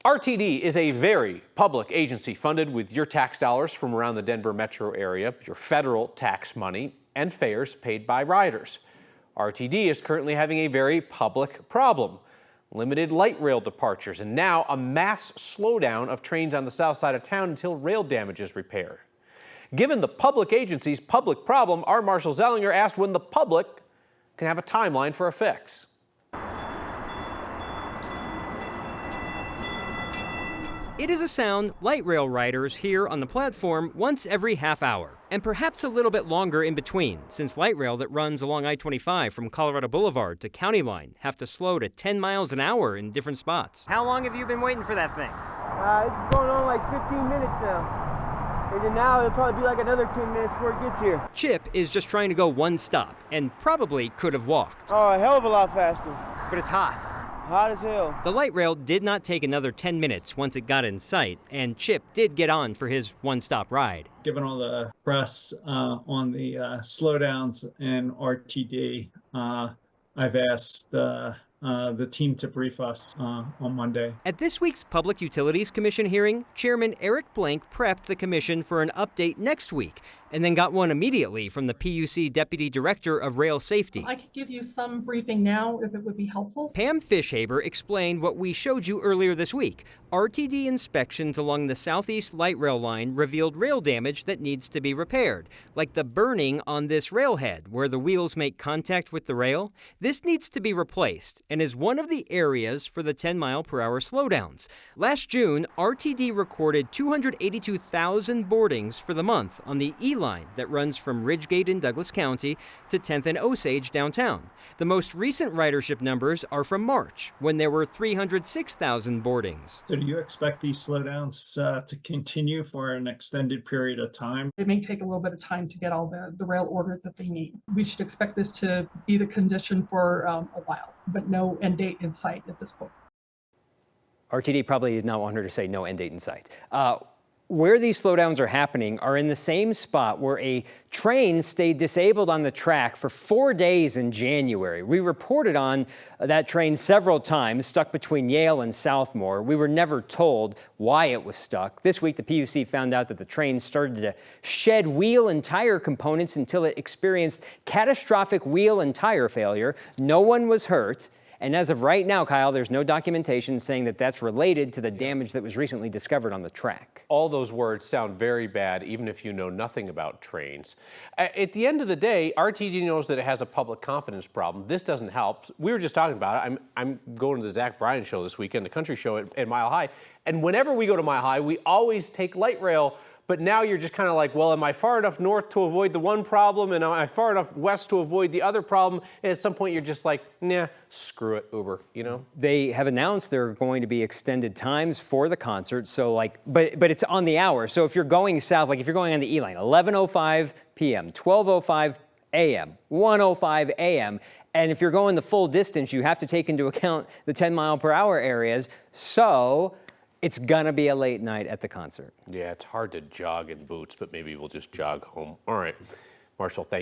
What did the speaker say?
RTD is a very public agency funded with your tax dollars from around the Denver metro area, your federal tax money, and fares paid by riders. RTD is currently having a very public problem. Limited light rail departures and now a mass slowdown of trains on the south side of town until rail damage is repaired. Given the public agency's public problem, our Marshall Zellinger asked when the public can have a timeline for a fix. It is a sound light rail riders hear on the platform once every half hour, and perhaps a little bit longer in between, since light rail that runs along I-25 from Colorado Boulevard to County Line have to slow to 10 miles an hour in different spots. How long have you been waiting for that thing? It's going on like 15 minutes now. And then now it'll probably be like another 10 minutes before it gets here. Chip is just trying to go one stop, and probably could have walked. Oh, a hell of a lot faster. But it's hot. Hot as hell. The light rail did not take another 10 minutes once it got in sight, and Chip did get on for his one-stop ride. Given all the press on the slowdowns in RTD, I've asked the team to brief us on Monday. At this week's Public Utilities Commission hearing, Chairman Eric Blank prepped the commission for an update next week, and then got one immediately from the PUC Deputy Director of Rail Safety. I could give you some briefing now if it would be helpful. Pam Fishhaber explained what we showed you earlier this week. RTD inspections along the Southeast Light Rail line revealed rail damage that needs to be repaired, like the burning on this railhead where the wheels make contact with the rail. This needs to be replaced and is one of the areas for the 10-mile-per-hour slowdowns. Last June, RTD recorded 282,000 boardings for the month on the E line that runs from Ridgegate in Douglas County to 10th and Osage downtown. The most recent ridership numbers are from March, when there were 306,000 boardings. So do you expect these slowdowns to continue for an extended period of time? It may take a little bit of time to get all the rail order that they need. We should expect this to be the condition for a while, but no end date in sight at this point. RTD probably did not want her to say no end date in sight. Where these slowdowns are happening are in the same spot where a train stayed disabled on the track for 4 days in January. We reported on that train several times, stuck between Yale and Southmore. We were never told why it was stuck. This week, the PUC found out that the train started to shed wheel and tire components until it experienced catastrophic wheel and tire failure. No one was hurt. And as of right now, Kyle, there's no documentation saying that that's related to the damage that was recently discovered on the track. All those words sound very bad, even if you know nothing about trains. At the end of the day, RTD knows that it has a public confidence problem. This doesn't help. We were just talking about it. I'm going to the Zach Bryan show this weekend, the country show at Mile High. And whenever we go to Mile High, we always take light rail. But now you're just kind of like, well, am I far enough north to avoid the one problem, and am I far enough west to avoid the other problem? And at some point, you're just like, nah, screw it, Uber, you know? They have announced there are going to be extended times for the concert, so like, but it's on the hour. So if you're going south, like if you're going on the E-line, 11:05 p.m., 12:05 a.m., 1:05 a.m., and if you're going the full distance, you have to take into account the 10-mile-per-hour areas. So it's gonna be a late night at the concert. Yeah, it's hard to jog in boots, but maybe we'll just jog home. All right, Marshall, thank you.